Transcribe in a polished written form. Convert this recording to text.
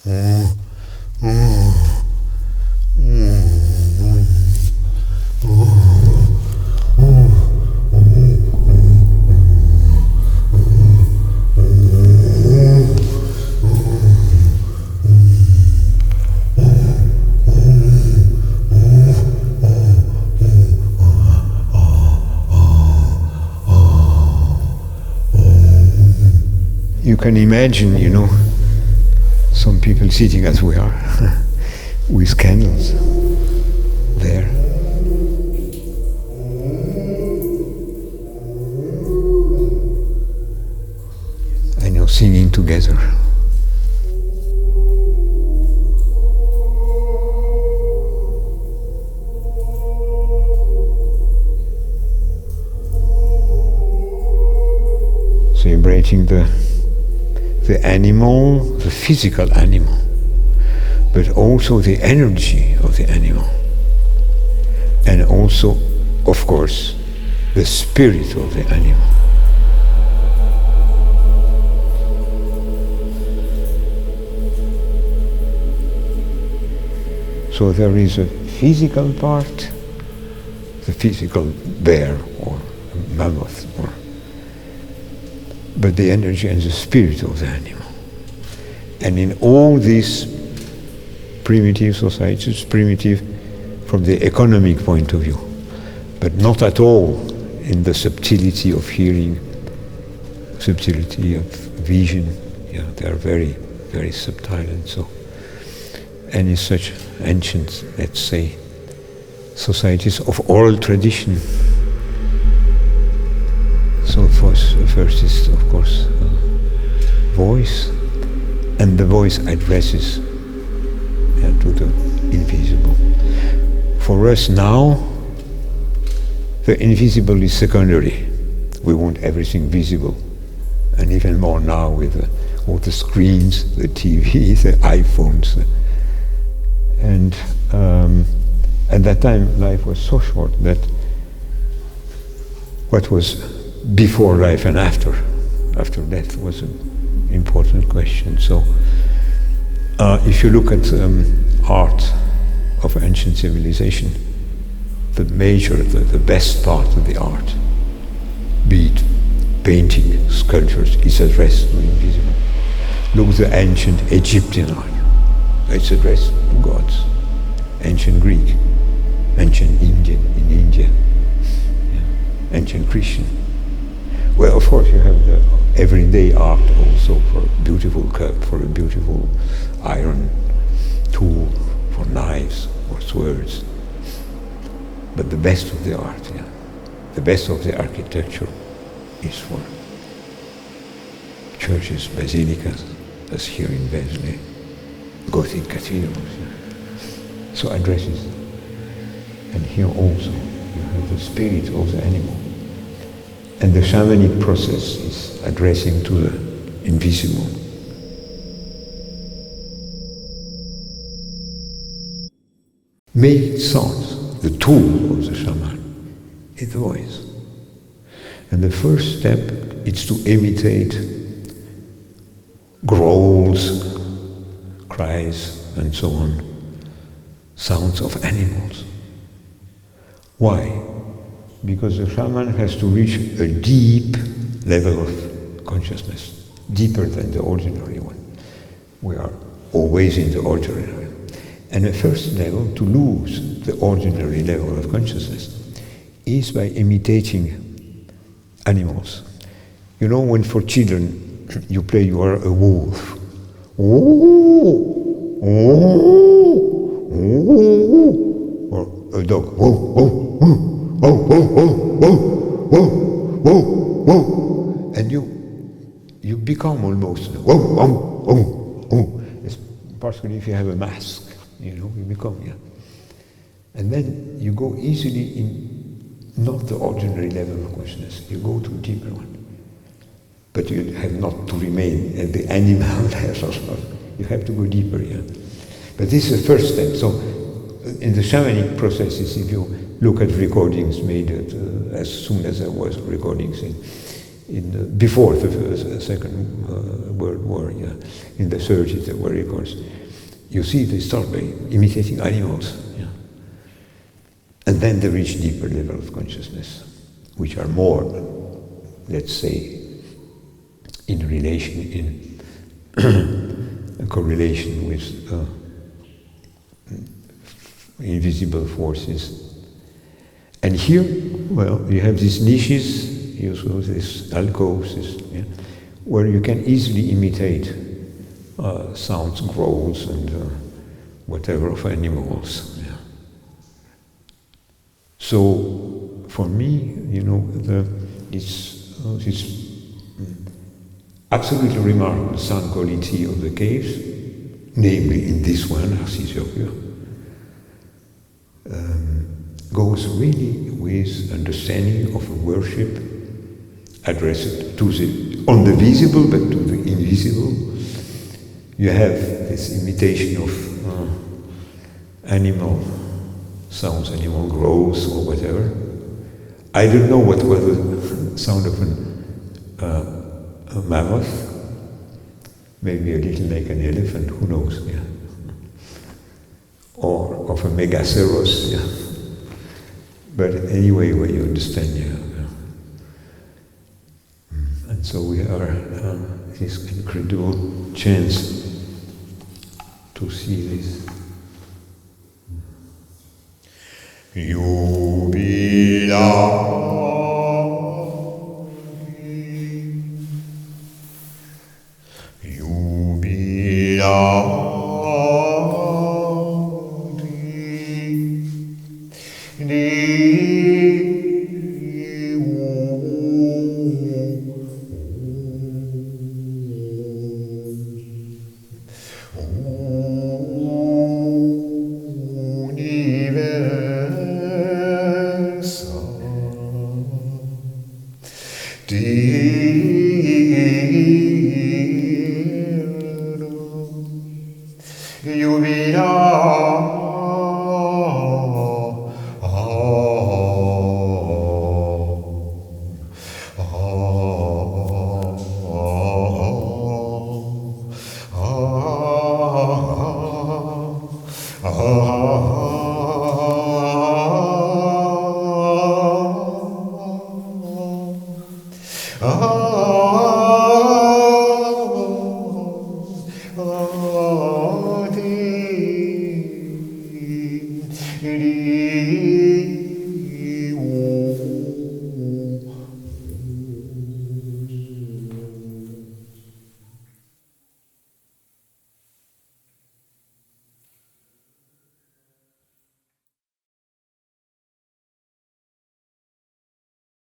You can imagine, some people sitting as we are, with candles there. And singing together. Celebrating the animal, the physical animal, but also the energy of the animal, and also, of course, the spirit of the animal. So there is a physical part, the physical bear or mammoth, but the energy and the spirit of the animal. And in all these primitive societies, primitive from the economic point of view, but not at all in the subtlety of hearing, subtlety of vision. They are very, very subtle and so. And in such ancient, let's say, societies of oral tradition. So first is, of course, voice, and the voice addresses to the invisible. For us now, the invisible is secondary. We want everything visible, and even more now with all the screens, the TV, the iPhones. And at that time, life was so short that what was before life and after death was an important question. So if you look at art of ancient civilization, the best part of the art, be it painting, sculptures, is addressed to the invisible. Look at the ancient Egyptian art. It's addressed to gods. Ancient Greek, ancient Indian in India, ancient Christian. Well, of course, you have the everyday art also, for a beautiful cup, for a beautiful iron tool, for knives or swords. But the best of the art, the best of the architecture is for churches, basilicas, as here in Vezle, Gothic cathedrals. So addresses. And here also you have the spirit of the animal. And the shamanic process is addressing to the invisible. Make sounds, the tool of the shaman, is the voice. And the first step is to imitate growls, cries, and so on, sounds of animals. Why? Because the shaman has to reach a deep level of consciousness, deeper than the ordinary one. We are always in the ordinary. And the first level, to lose the ordinary level of consciousness, is by imitating animals. When for children you play you are a wolf. Or a dog. And you become almost it's particularly if you have a mask, you become, And then you go easily in not the ordinary level of consciousness, you go to a deeper one. But you have not to remain at the animal level, you have to go deeper, But this is the first step. So in the shamanic processes, if you look at recordings made as soon as there was recordings before the Second World War, in the 30s, there were records. You see, they start by imitating animals, and then they reach deeper level of consciousness, which are more, let's say, in a correlation with invisible forces. And here, well, you have these niches, these alcoves, where you can easily imitate sounds, growls, and whatever of animals. So, for me, this absolutely remarkable sound quality of the caves, namely in this one, Arcy Caves, goes really with understanding of a worship addressed to on the visible but to the invisible. You have this imitation of animal sounds, animal growls or whatever. I don't know what was the sound of a mammoth, maybe a little like an elephant, who knows, or of a megaceros, But anyway, well, you understand, And so we are this incredible chance to see this. Jubila